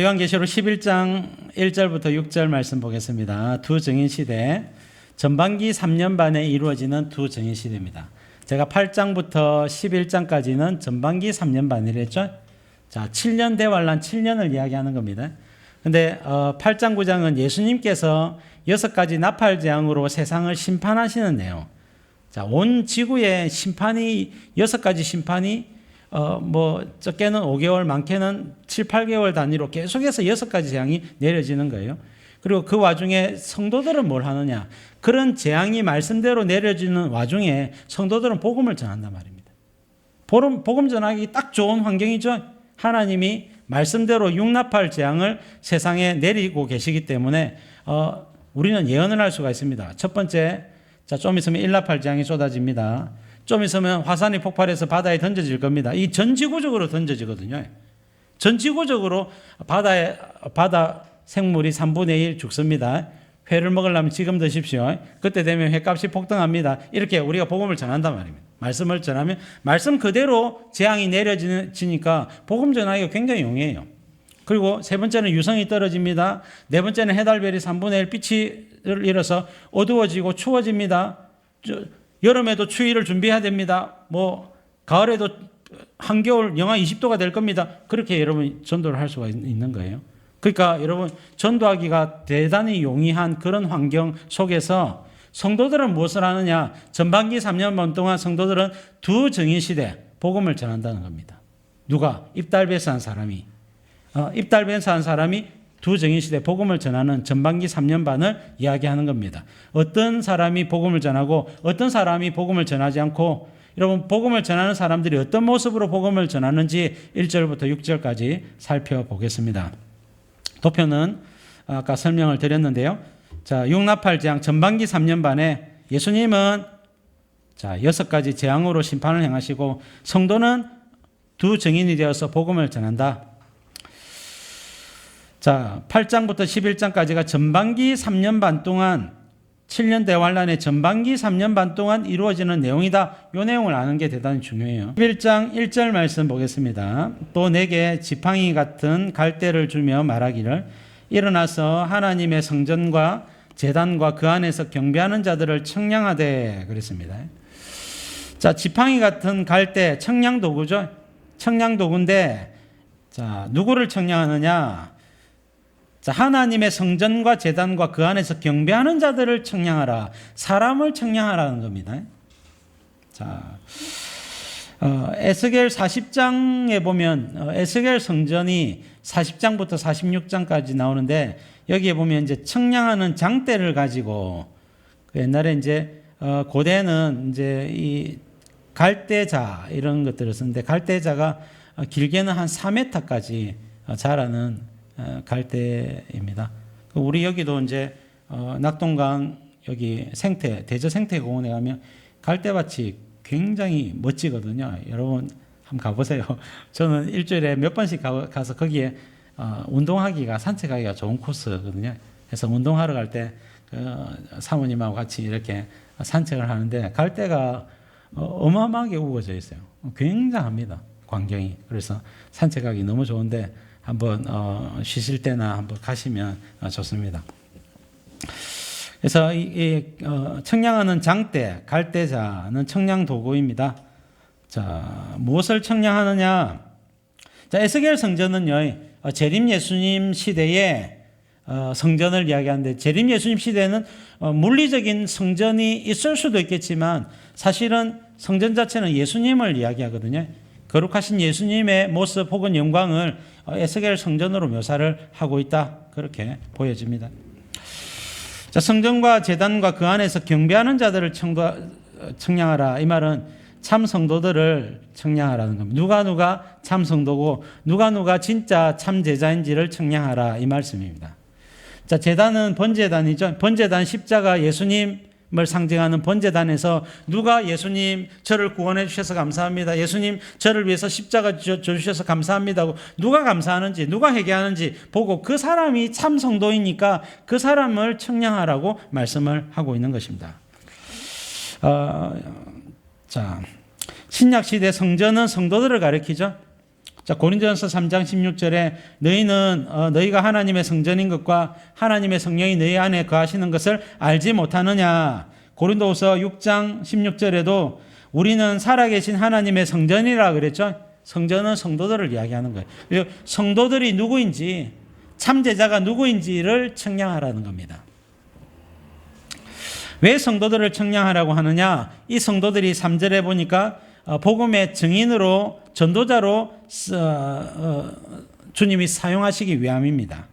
요한계시록 11장 1절부터 6절 말씀 보겠습니다. 두 증인 시대, 전반기 3년 반에 이루어지는 두 증인 시대입니다. 제가 8장부터 11장까지는 전반기 3년 반이랬죠. 자, 7년 대환란 7년을 이야기하는 겁니다. 근데 8장 9장은 예수님께서 6가지 나팔 재앙으로 세상을 심판하시는 내용. 자, 온 지구에 심판이 6가지 심판이 적게는 5개월, 많게는 7, 8개월 단위로 계속해서 6가지 재앙이 내려지는 거예요. 그리고 그 와중에 성도들은 뭘 하느냐? 그런 재앙이 말씀대로 내려지는 와중에 성도들은 복음을 전한단 말입니다. 복음 전하기 딱 좋은 환경이죠. 하나님이 말씀대로 육나팔 재앙을 세상에 내리고 계시기 때문에 우리는 예언을 할 수가 있습니다. 첫 번째, 자, 좀 있으면 일나팔 재앙이 쏟아집니다. 좀 있으면 화산이 폭발해서 바다에 던져질 겁니다. 이 전지구적으로 던져지거든요. 전지구적으로 바다 생물이 3분의 1 죽습니다. 회를 먹으려면 지금 드십시오. 그때 되면 회값이 폭등합니다. 이렇게 우리가 복음을 전한단 말입니다. 말씀을 전하면 말씀 그대로 재앙이 내려지니까 복음 전하기가 굉장히 용이해요. 그리고 세 번째는 유성이 떨어집니다. 네 번째는 해달별이 3분의 1 빛을 잃어서 어두워지고 추워집니다. 여름에도 추위를 준비해야 됩니다. 가을에도 한겨울 영하 20도가 될 겁니다. 그렇게 여러분 전도를 할 수가 있는 거예요. 그러니까 여러분 전도하기가 대단히 용이한 그런 환경 속에서 성도들은 무엇을 하느냐? 전반기 3년 반 동안 성도들은 두 증인 시대 복음을 전한다는 겁니다. 누가? 입달배스한 사람이. 입달배스한 사람이 두 증인 시대 복음을 전하는 전반기 3년 반을 이야기하는 겁니다. 어떤 사람이 복음을 전하고 어떤 사람이 복음을 전하지 않고, 여러분 복음을 전하는 사람들이 어떤 모습으로 복음을 전하는지 1절부터 6절까지 살펴보겠습니다. 도표는 아까 설명을 드렸는데요. 자, 육나팔 재앙 전반기 3년 반에 예수님은 6가지 재앙으로 심판을 행하시고 성도는 두 증인이 되어서 복음을 전한다. 자, 8장부터 11장까지가 전반기 3년 반 동안 7년 대환란의 전반기 3년 반 동안 이루어지는 내용이다. 이 내용을 아는 게 대단히 중요해요. 11장 1절 말씀 보겠습니다. 또 내게 지팡이 같은 갈대를 주며 말하기를 일어나서 하나님의 성전과 제단과 그 안에서 경배하는 자들을 청량하되 그랬습니다. 자, 지팡이 같은 갈대, 청량도구죠. 청량도구인데, 자, 누구를 청량하느냐? 자, 하나님의 성전과 제단과 그 안에서 경배하는 자들을 청량하라. 사람을 청량하라는 겁니다. 자, 에스겔 40장에 보면 에스겔 성전이 40장부터 46장까지 나오는데 여기에 보면 이제 청량하는 장대를 가지고 옛날에 이제 고대는 이제 이 갈대자 이런 것들을 쓰는데 갈대자가 길게는 한 4m까지 자라는 갈대입니다. 우리 여기도 이제 낙동강 여기 대저 생태공원에 가면 갈대밭이 굉장히 멋지거든요. 여러분 한번 가보세요. 저는 일주일에 몇 번씩 가서 거기에 운동하기가 산책하기가 좋은 코스거든요. 그래서 운동하러 갈 때 사모님하고 같이 이렇게 산책을 하는데 갈대가 어마어마하게 우거져 있어요. 굉장합니다. 광경이. 그래서 산책하기 너무 좋은데 한번 쉬실 때나 한번 가시면 좋습니다. 그래서 청량하는 장대, 갈대자는 청량 도구입니다. 자, 무엇을 청량하느냐? 자, 에스겔 성전은요, 재림 예수님 시대에 성전을 이야기하는데, 재림 예수님 시대에는 물리적인 성전이 있을 수도 있겠지만 사실은 성전 자체는 예수님을 이야기하거든요. 거룩하신 예수님의 모습 혹은 영광을 에스겔 성전으로 묘사를 하고 있다. 그렇게 보여집니다. 자, 성전과 제단과 그 안에서 경배하는 자들을 청량하라. 이 말은 참 성도들을 청량하라는 겁니다. 누가 참 성도고 누가 진짜 참 제자인지를 청량하라. 이 말씀입니다. 자, 제단은 번제단이죠. 번제단 십자가 예수님을 상징하는 번제단에서 누가 예수님 저를 구원해 주셔서 감사합니다. 예수님 저를 위해서 십자가 주셔서 감사합니다. 누가 감사하는지 누가 회개하는지 보고 그 사람이 참 성도이니까 그 사람을 청량하라고 말씀을 하고 있는 것입니다. 자, 신약 시대 성전은 성도들을 가리키죠. 자, 고린도전서 3장 16절에 너희는 너희가 하나님의 성전인 것과 하나님의 성령이 너희 안에 거하시는 것을 알지 못하느냐. 고린도후서 6장 16절에도 우리는 살아계신 하나님의 성전이라 그랬죠. 성전은 성도들을 이야기하는 거예요. 그리고 성도들이 누구인지, 참제자가 누구인지를 청량하라는 겁니다. 왜 성도들을 청량하라고 하느냐? 이 성도들이 3절에 보니까 복음의 증인으로, 전도자로 주님이 사용하시기 위함입니다.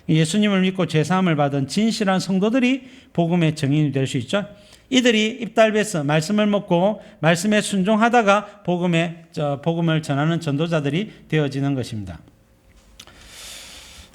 예수님을 믿고 죄사함을 받은 진실한 성도들이 복음의 증인이 될 수 있죠. 이들이 입달배서 말씀을 먹고 말씀에 순종하다가 복음을 전하는 전도자들이 되어지는 것입니다.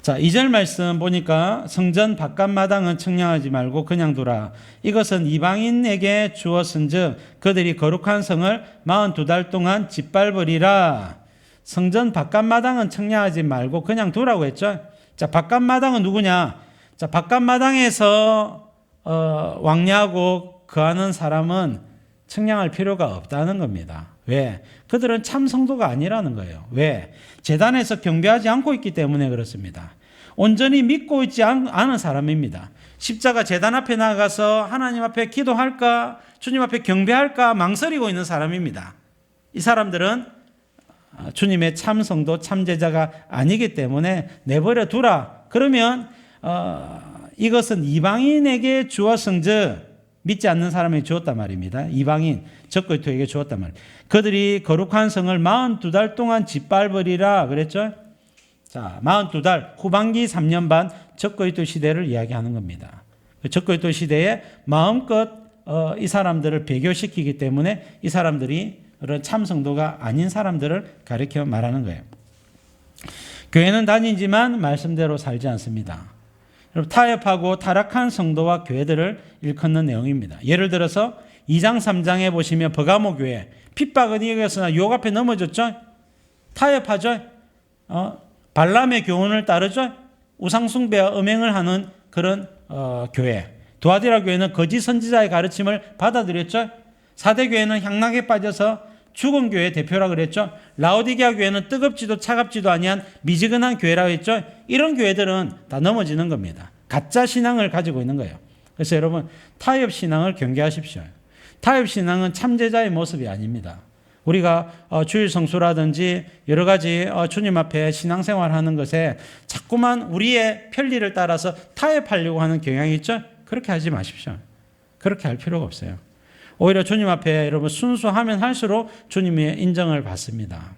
자, 2절 말씀 보니까 성전 바깥마당은 청량하지 말고 그냥 두라. 이것은 이방인에게 주었은즉 그들이 거룩한 성을 42달 동안 짓밟으리라. 성전 바깥마당은 청량하지 말고 그냥 두라고 했죠. 자, 바깥마당은 누구냐? 자, 바깥마당에서 왕래하고 거하는 사람은 청량할 필요가 없다는 겁니다. 왜? 그들은 참 성도가 아니라는 거예요. 왜? 제단에서 경배하지 않고 있기 때문에 그렇습니다. 온전히 믿고 있지 않은 사람입니다. 십자가 제단 앞에 나가서 하나님 앞에 기도할까, 주님 앞에 경배할까 망설이고 있는 사람입니다. 이 사람들은 주님의 참 성도, 참 제자가 아니기 때문에 내버려 두라. 그러면 이것은 이방인에게 주었은즉, 믿지 않는 사람에게 주었단 말입니다. 이방인, 적그리스도에게 주었단 말입니다. 그들이 거룩한 성을 42달 동안 짓밟으리라 그랬죠. 자, 42달, 후반기 3년 반 적그리스도 시대를 이야기하는 겁니다. 적그리스도 시대에 마음껏 이 사람들을 배교시키기 때문에 이 사람들이 그런 참 성도가 아닌 사람들을 가리켜 말하는 거예요. 교회는 다니지만 말씀대로 살지 않습니다. 타협하고 타락한 성도와 교회들을 일컫는 내용입니다. 예를 들어서 2장 3장에 보시면 버가모 교회, 핍박은 이겼으나 유혹 앞에 넘어졌죠. 타협하죠. 발람의 교훈을 따르죠. 우상숭배와 음행을 하는 그런 교회. 두아디라 교회는 거짓 선지자의 가르침을 받아들였죠. 사대 교회는 향락에 빠져서 죽은 교회 대표라 그랬죠. 라오디게아 교회는 뜨겁지도 차갑지도 아니한 미지근한 교회라고 했죠. 이런 교회들은 다 넘어지는 겁니다. 가짜 신앙을 가지고 있는 거예요. 그래서 여러분, 타협 신앙을 경계하십시오. 타협 신앙은 참제자의 모습이 아닙니다. 우리가 주일 성수라든지 여러 가지 주님 앞에 신앙생활 하는 것에 자꾸만 우리의 편리를 따라서 타협하려고 하는 경향이 있죠. 그렇게 하지 마십시오. 그렇게 할 필요가 없어요. 오히려 주님 앞에 여러분 순수하면 할수록 주님의 인정을 받습니다.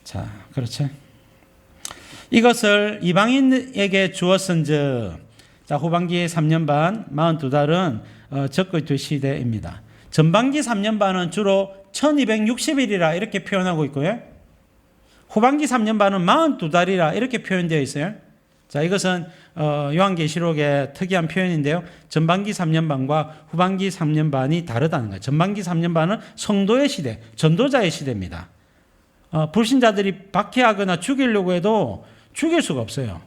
자, 그렇죠. 이것을 이방인에게 주었은즉, 자, 후반기 3년 반 42달은 적그리스도 시대입니다. 전반기 3년 반은 주로 1260일이라 이렇게 표현하고 있고요. 후반기 3년 반은 42달이라 이렇게 표현되어 있어요. 자, 이것은 요한계시록의 특이한 표현인데요. 전반기 3년 반과 후반기 3년 반이 다르다는 거예요. 전반기 3년 반은 성도의 시대, 전도자의 시대입니다. 불신자들이 박해하거나 죽이려고 해도 죽일 수가 없어요.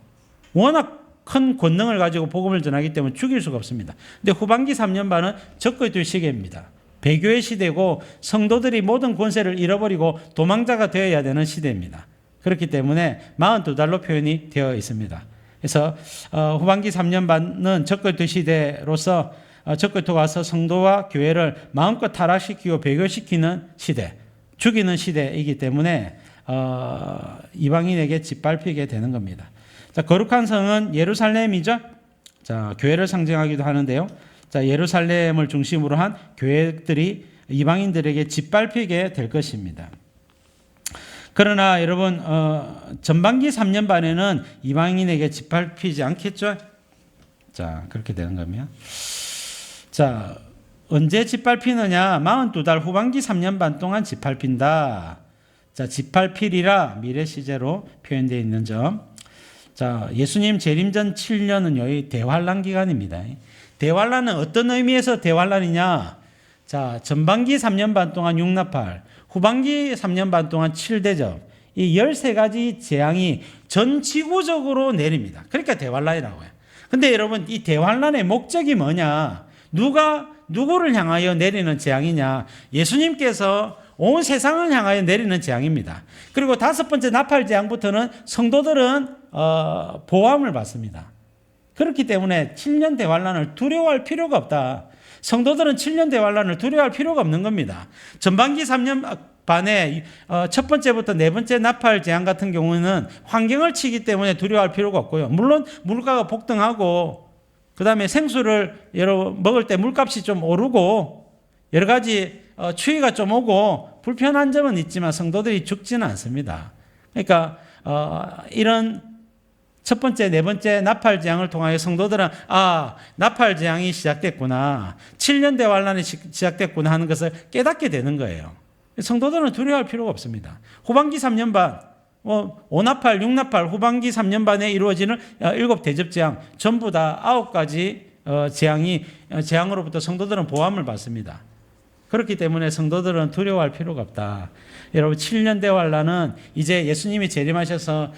워낙 큰 권능을 가지고 복음을 전하기 때문에 죽일 수가 없습니다. 근데 후반기 3년 반은 적그리스도 시대입니다. 배교의 시대고 성도들이 모든 권세를 잃어버리고 도망자가 되어야 되는 시대입니다. 그렇기 때문에 42달로 표현이 되어 있습니다. 그래서 후반기 3년 반은 적그리스도 시대로서 적그리스도가 와서 성도와 교회를 마음껏 타락시키고 배교시키는 시대, 죽이는 시대이기 때문에 이방인에게 짓밟히게 되는 겁니다. 자, 거룩한 성은 예루살렘이죠. 자, 교회를 상징하기도 하는데요. 자, 예루살렘을 중심으로 한 교회들이 이방인들에게 짓밟히게 될 것입니다. 그러나 여러분, 전반기 3년 반에는 이방인에게 짓밟히지 않겠죠? 자, 그렇게 되는 겁니다. 자, 언제 짓밟히느냐? 42달 후반기 3년 반 동안 짓밟힌다. 자, 짓밟히리라 미래 시제로 표현되어 있는 점. 자, 예수님 재림전 7년은요, 이 대환란 기간입니다. 대환란은 어떤 의미에서 대환란이냐? 자, 전반기 3년 반 동안 육나팔, 후반기 3년 반 동안 7대접, 이 13가지 재앙이 전 지구적으로 내립니다. 그러니까 대환란이라고 해요. 근데 여러분, 이 대환란의 목적이 뭐냐? 누구를 향하여 내리는 재앙이냐? 예수님께서 온 세상을 향하여 내리는 재앙입니다. 그리고 다섯 번째 나팔 재앙부터는 성도들은 보호함을 받습니다. 그렇기 때문에 7년 대환란을 두려워할 필요가 없다. 성도들은 7년 대환란을 두려워할 필요가 없는 겁니다. 전반기 3년 반에 첫 번째부터 네 번째 나팔 재앙 같은 경우는 환경을 치기 때문에 두려워할 필요가 없고요. 물론 물가가 폭등하고 그 다음에 생수를 먹을 때 물값이 좀 오르고 여러 가지 추위가 좀 오고 불편한 점은 있지만 성도들이 죽지는 않습니다. 그러니까 이런 첫 번째, 네 번째 나팔 재앙을 통하여 성도들은 나팔 재앙이 시작됐구나, 7년 대환란이 시작됐구나 하는 것을 깨닫게 되는 거예요. 성도들은 두려워할 필요가 없습니다. 후반기 3년 반, 5나팔, 6나팔, 후반기 3년 반에 이루어지는 7대접 재앙, 전부 다 9가지 재앙으로부터 성도들은 보호함을 받습니다. 그렇기 때문에 성도들은 두려워할 필요가 없다. 여러분, 7년 대환란은 이제 예수님이 재림하셔서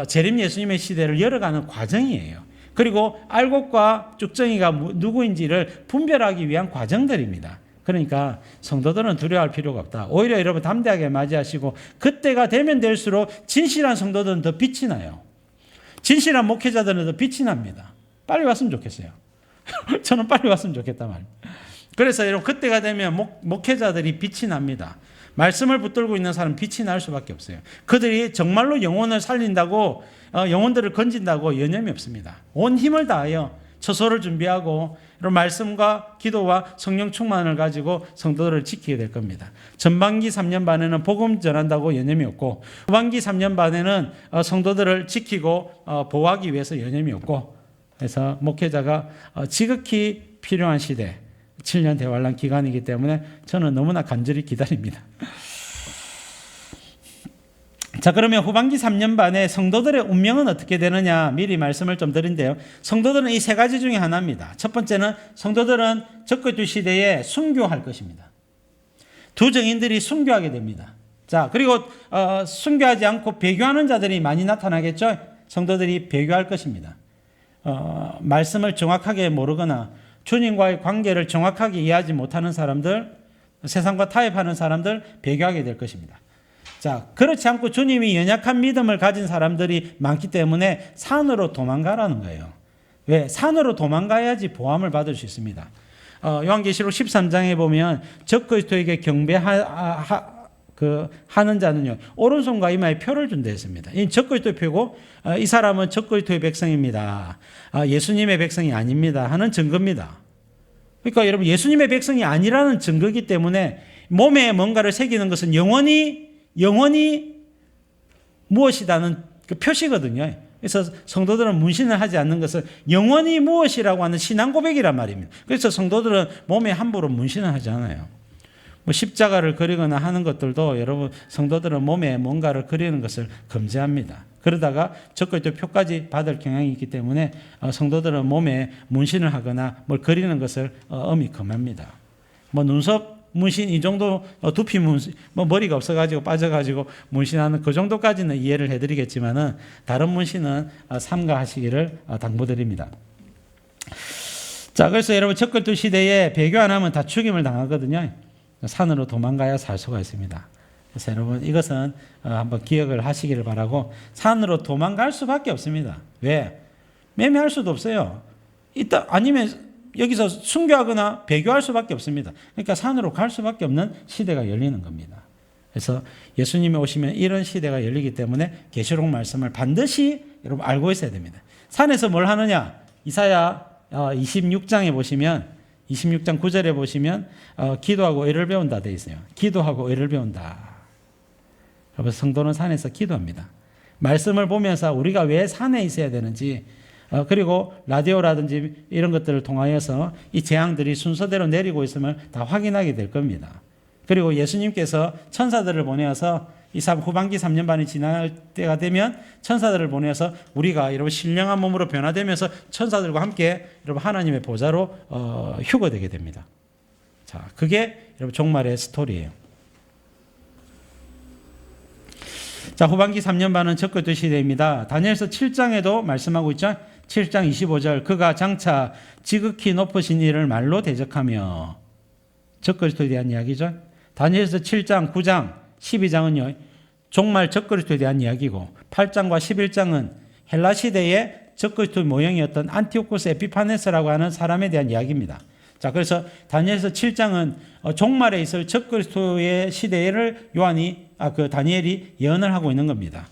재림 예수님의 시대를 열어가는 과정이에요. 그리고 알곡과 쭉정이가 누구인지를 분별하기 위한 과정들입니다. 그러니까 성도들은 두려워할 필요가 없다. 오히려 여러분 담대하게 맞이하시고, 그때가 되면 될수록 진실한 성도들은 더 빛이 나요. 진실한 목회자들은 더 빛이 납니다. 빨리 왔으면 좋겠어요. 저는 빨리 왔으면 좋겠단 말입니다. 그래서 여러분, 그때가 되면 목회자들이 빛이 납니다. 말씀을 붙들고 있는 사람은 빛이 날 수밖에 없어요. 그들이 정말로 영혼을 살린다고, 영혼들을 건진다고 여념이 없습니다. 온 힘을 다하여 처소를 준비하고 이런 말씀과 기도와 성령 충만을 가지고 성도들을 지키게 될 겁니다. 전반기 3년 반에는 복음 전한다고 여념이 없고, 후반기 3년 반에는 성도들을 지키고 보호하기 위해서 여념이 없고, 그래서 목회자가 지극히 필요한 시대, 7년 대환란 기간이기 때문에 저는 너무나 간절히 기다립니다. 자, 그러면 후반기 3년 반에 성도들의 운명은 어떻게 되느냐 미리 말씀을 좀 드린데요. 성도들은 이 세 가지 중에 하나입니다. 첫 번째는 성도들은 적그리스도 시대에 순교할 것입니다. 두 정인들이 순교하게 됩니다. 자, 그리고 순교하지 않고 배교하는 자들이 많이 나타나겠죠. 성도들이 배교할 것입니다. 말씀을 정확하게 모르거나 주님과의 관계를 정확하게 이해하지 못하는 사람들, 세상과 타협하는 사람들 배교하게 될 것입니다. 자, 그렇지 않고 주님이 연약한 믿음을 가진 사람들이 많기 때문에 산으로 도망가라는 거예요. 왜? 산으로 도망가야지 보함을 받을 수 있습니다. 요한계시록 13장에 보면 적그리스도에게 하는 자는요, 오른손과 이마에 표를 준다 했습니다. 이 적그리스도의 표고, 이 사람은 적그리스도의 백성입니다. 예수님의 백성이 아닙니다 하는 증거입니다. 그러니까 여러분, 예수님의 백성이 아니라는 증거이기 때문에 몸에 뭔가를 새기는 것은 영원히 무엇이다는 그 표시거든요. 그래서 성도들은 문신을 하지 않는 것은 영원히 무엇이라고 하는 신앙 고백이란 말입니다. 그래서 성도들은 몸에 함부로 문신을 하지 않아요. 십자가를 그리거나 하는 것들도 여러분, 성도들은 몸에 뭔가를 그리는 것을 금지합니다. 그러다가 적그리스도 표까지 받을 경향이 있기 때문에 성도들은 몸에 문신을 하거나 뭘 그리는 것을 엄히 금합니다. 눈썹 문신 이 정도, 두피 문신, 머리가 없어가지고 빠져가지고 문신하는 그 정도까지는 이해를 해드리겠지만은 다른 문신은 삼가하시기를 당부드립니다. 자, 그래서 여러분, 적그리스도 시대에 배교 안 하면 다 죽임을 당하거든요. 산으로 도망가야 살 수가 있습니다. 그래서 여러분, 이것은 한번 기억을 하시기를 바라고, 산으로 도망갈 수밖에 없습니다. 왜? 매매할 수도 없어요. 아니면 여기서 순교하거나 배교할 수밖에 없습니다. 그러니까 산으로 갈 수밖에 없는 시대가 열리는 겁니다. 그래서 예수님이 오시면 이런 시대가 열리기 때문에 계시록 말씀을 반드시 여러분 알고 있어야 됩니다. 산에서 뭘 하느냐? 이사야 26장에 보시면, 26장 9절에 보시면 기도하고 의를 배운다 되어 있어요. 기도하고 의를 배운다. 여러분, 성도는 산에서 기도합니다. 말씀을 보면서 우리가 왜 산에 있어야 되는지, 그리고 라디오라든지 이런 것들을 통하여서 이 재앙들이 순서대로 내리고 있음을 다 확인하게 될 겁니다. 그리고 예수님께서 천사들을 보내어서 이 후반기 3년 반이 지날 때가 되면 천사들을 보내서 우리가 여러분 신령한 몸으로 변화되면서 천사들과 함께 여러분 하나님의 보좌로 휴거되게 됩니다. 자, 그게 여러분 종말의 스토리예요. 자, 후반기 3년 반은 적그리스도 시대입니다. 다니엘서 7장에도 말씀하고 있죠. 7장 25절, 그가 장차 지극히 높으신 이를 말로 대적하며, 적그리스도에 대한 이야기죠. 다니엘서 7장, 9장, 12장은요. 종말 적그리스도에 대한 이야기고 8장과 11장은 헬라 시대의 적그리스도 모형이었던 안티오코스 에피파네스라고 하는 사람에 대한 이야기입니다. 자, 그래서 다니엘서 7장은 종말에 있을 적그리스도의 시대를 다니엘이 예언을 하고 있는 겁니다.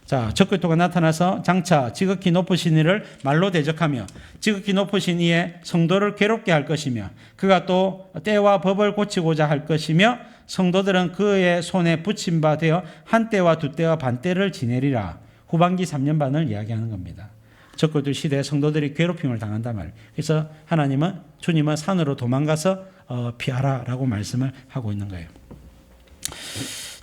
자, 적그리스도가 나타나서 장차 지극히 높으신 이를 말로 대적하며 지극히 높으신 이의 성도를 괴롭게 할 것이며 그가 또 때와 법을 고치고자 할 것이며 성도들은 그의 손에 붙임 바 되어 한 때와 두 때와 반 때를 지내리라. 후반기 3년 반을 이야기하는 겁니다. 적그리스도 시대에 성도들이 괴롭힘을 당한단 말이에요. 그래서 주님은 산으로 도망가서 피하라라고 말씀을 하고 있는 거예요.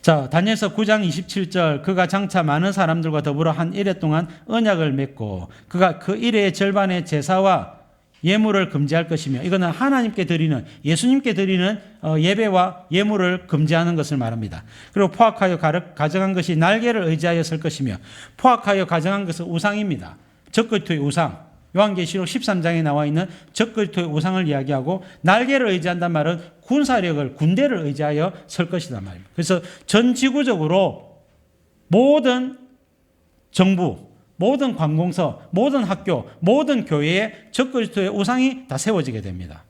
자, 다니엘서 9장 27절 그가 장차 많은 사람들과 더불어 한 일해 동안 언약을 맺고 그가 그 일해의 절반의 제사와 예물을 금지할 것이며 이거는 하나님께 드리는 예수님께 드리는 예배와 예물을 금지하는 것을 말합니다. 그리고 포악하여 가져간 것이 날개를 의지하여 설 것이며 포악하여 가져간 것은 우상입니다. 적그리스도의 우상. 요한계시록 13장에 나와 있는 적그리스도의 우상을 이야기하고 날개를 의지한단 말은 군대를 의지하여 설 것이란 말이에요. 그래서 전 지구적으로 모든 정부, 모든 관공서, 모든 학교, 모든 교회에 적그리스도의 우상이 다 세워지게 됩니다.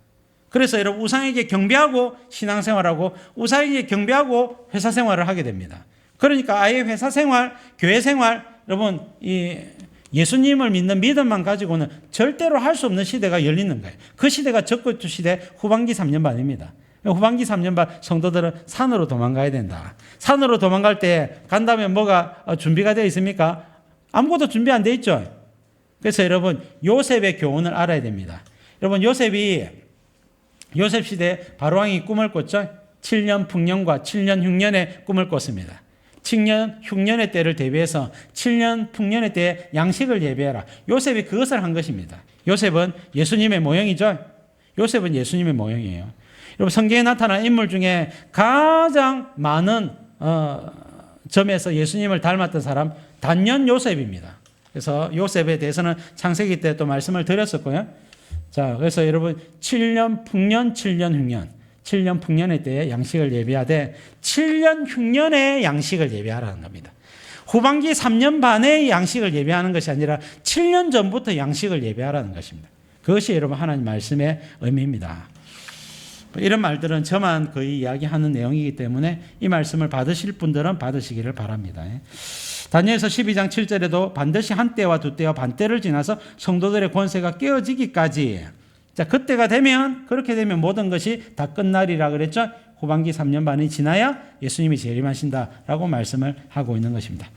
그래서 여러분 우상에게 경배하고 신앙생활하고 우상에게 경배하고 회사생활을 하게 됩니다. 그러니까 아예 회사생활, 교회생활 여러분 예수님을 믿는 믿음만 가지고는 절대로 할 수 없는 시대가 열리는 거예요. 그 시대가 적그리스도 시대 후반기 3년 반입니다. 후반기 3년 반 성도들은 산으로 도망가야 된다. 산으로 도망갈 때 간다면 뭐가 준비가 되어 있습니까? 아무것도 준비 안 되어 있죠. 그래서 여러분 요셉의 교훈을 알아야 됩니다. 여러분 요셉 시대에 바로왕이 꿈을 꿨죠. 7년 풍년과 7년 흉년의 꿈을 꿨습니다. 7년 흉년의 때를 대비해서 7년 풍년의 때에 양식을 예배해라. 요셉이 그것을 한 것입니다. 요셉은 예수님의 모형이죠. 요셉은 예수님의 모형이에요. 여러분 성경에 나타난 인물 중에 가장 많은 점에서 예수님을 닮았던 사람 단연 요셉입니다. 그래서 요셉에 대해서는 창세기 때 또 말씀을 드렸었고요. 자, 그래서 여러분 7년 풍년, 7년 흉년. 7년 풍년의 때에 양식을 예배하되 7년 흉년에 양식을 예배하라는 겁니다. 후반기 3년 반에 양식을 예배하는 것이 아니라 7년 전부터 양식을 예배하라는 것입니다. 그것이 여러분 하나님 말씀의 의미입니다. 이런 말들은 저만 거의 이야기하는 내용이기 때문에 이 말씀을 받으실 분들은 받으시기를 바랍니다. 다니엘서 12장 7절에도 반드시 한 때와 두 때와 반 때를 지나서 성도들의 권세가 깨어지기까지 자, 그때가 되면, 그렇게 되면 모든 것이 다 끝나리라 그랬죠? 후반기 3년 반이 지나야 예수님이 재림하신다라고 말씀을 하고 있는 것입니다.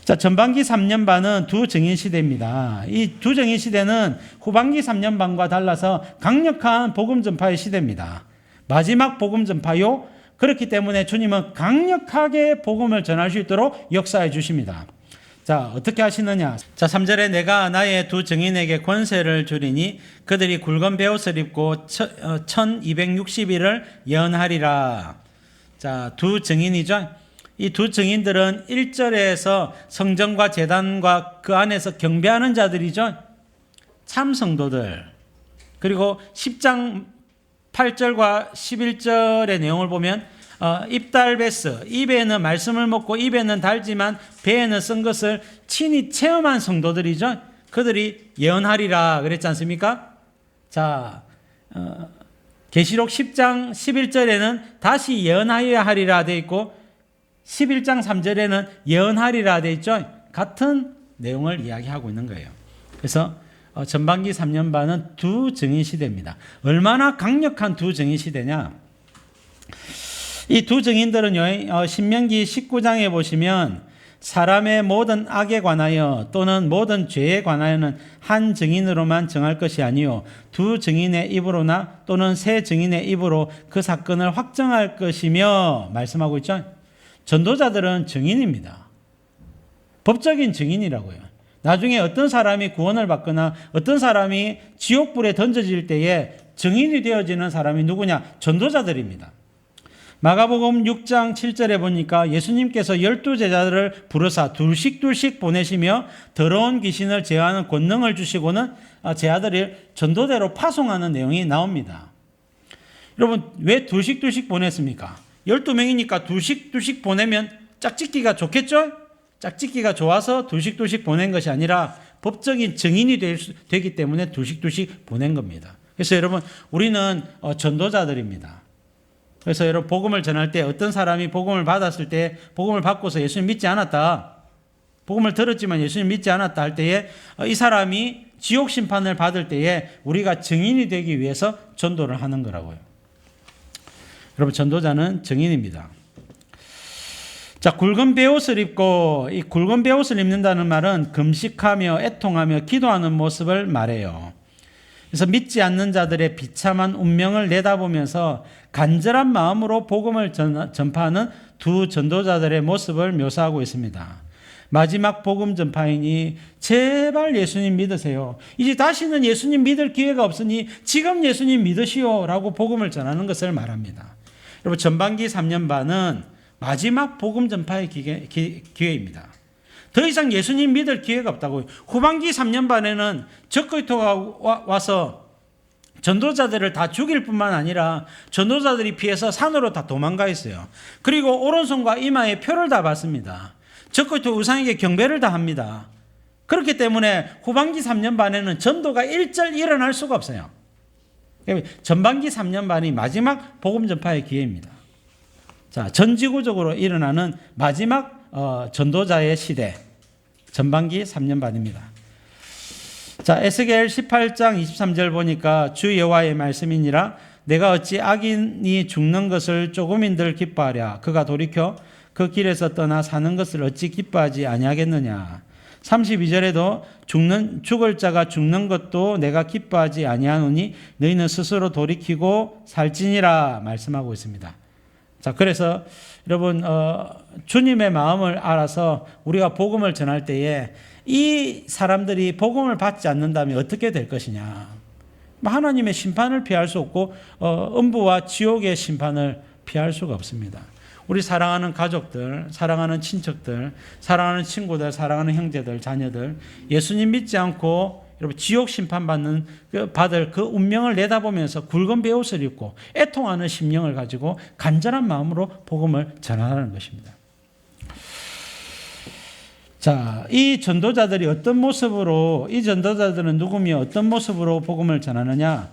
자, 전반기 3년 반은 두 증인 시대입니다. 이 두 증인 시대는 후반기 3년 반과 달라서 강력한 복음 전파의 시대입니다. 마지막 복음 전파요. 그렇기 때문에 주님은 강력하게 복음을 전할 수 있도록 역사해 주십니다. 자, 어떻게 하시느냐? 자, 3절에 내가 나의 두 증인에게 권세를 주리니 그들이 굵은 베옷을 입고 1260일을 예언하리라. 자, 두 증인이죠. 이 두 증인들은 1절에서 성전과 제단과 그 안에서 경배하는 자들이죠. 참 성도들. 그리고 10장 8절과 11절의 내용을 보면 입달베스, 입에는 말씀을 먹고 입에는 달지만 배에는 쓴 것을 친히 체험한 성도들이죠. 그들이 예언하리라 그랬지 않습니까? 자, 계시록 10장 11절에는 다시 예언하여야 하리라 되어 있고 11장 3절에는 예언하리라 되어 있죠. 같은 내용을 이야기하고 있는 거예요. 그래서 전반기 3년 반은 두 증인 시대입니다. 얼마나 강력한 두 증인 시대냐? 이 두 증인들은요, 신명기 19장에 보시면 사람의 모든 악에 관하여 또는 모든 죄에 관하여는 한 증인으로만 정할 것이 아니요 두 증인의 입으로나 또는 세 증인의 입으로 그 사건을 확정할 것이며 말씀하고 있죠. 전도자들은 증인입니다. 법적인 증인이라고요. 나중에 어떤 사람이 구원을 받거나 어떤 사람이 지옥불에 던져질 때에 증인이 되어지는 사람이 누구냐? 전도자들입니다. 마가복음 6장 7절에 보니까 예수님께서 12제자들을 부르사 둘씩 보내시며 더러운 귀신을 제어하는 권능을 주시고는 제자들을 전도대로 파송하는 내용이 나옵니다. 여러분 왜 둘씩 보냈습니까? 12명이니까 두씩 보내면 짝짓기가 좋겠죠? 짝짓기가 좋아서 두씩 보낸 것이 아니라 법적인 증인이 되기 때문에 두씩 보낸 겁니다. 그래서 여러분, 우리는 전도자들입니다. 그래서 여러분, 복음을 전할 때 어떤 사람이 복음을 받았을 때 복음을 받고서 예수님 믿지 않았다, 복음을 들었지만 예수님 믿지 않았다 할 때에 이 사람이 지옥 심판을 받을 때에 우리가 증인이 되기 위해서 전도를 하는 거라고요. 여러분, 전도자는 증인입니다. 자, 굵은 베옷을 입고, 이 굵은 베옷을 입는다는 말은 금식하며 애통하며 기도하는 모습을 말해요. 그래서 믿지 않는 자들의 비참한 운명을 내다보면서 간절한 마음으로 복음을 전파하는 두 전도자들의 모습을 묘사하고 있습니다. 마지막 복음 전파이니 제발 예수님 믿으세요. 이제 다시는 예수님 믿을 기회가 없으니 지금 예수님 믿으시오 라고 복음을 전하는 것을 말합니다. 여러분, 전반기 3년 반은 마지막 복음 전파의 기회입니다. 더 이상 예수님 믿을 기회가 없다고요. 후반기 3년 반에는 적그리스도가 와서 전도자들을 다 죽일 뿐만 아니라 전도자들이 피해서 산으로 다 도망가 있어요. 그리고 오른손과 이마에 표를 다 받습니다. 적그리스도 우상에게 경배를 다 합니다. 그렇기 때문에 후반기 3년 반에는 전도가 일절 일어날 수가 없어요. 전반기 3년 반이 마지막 복음 전파의 기회입니다. 자, 전지구적으로 일어나는 마지막 전도자의 시대, 전반기 3년 반입니다. 자, 에스겔 18장 23절 보니까 주 여호와의 말씀이니라 내가 어찌 악인이 죽는 것을 조금인들 기뻐하랴. 그가 돌이켜 그 길에서 떠나 사는 것을 어찌 기뻐하지 아니하겠느냐. 32절에도 죽을 자가 죽는 것도 내가 기뻐하지 아니하노니 너희는 스스로 돌이키고 살지니라 말씀하고 있습니다. 자, 그래서 여러분, 주님의 마음을 알아서 우리가 복음을 전할 때에 이 사람들이 복음을 받지 않는다면 어떻게 될 것이냐. 하나님의 심판을 피할 수 없고 음부와 지옥의 심판을 피할 수가 없습니다. 우리 사랑하는 가족들, 사랑하는 친척들, 사랑하는 친구들, 사랑하는 형제들, 자녀들, 예수님 믿지 않고 여러분 지옥 심판 받을 그 운명을 내다보면서 굵은 베옷을 입고 애통하는 심령을 가지고 간절한 마음으로 복음을 전하는 것입니다. 자, 이 전도자들이 어떤 모습으로, 이 전도자들은 누구며 어떤 모습으로 복음을 전하느냐?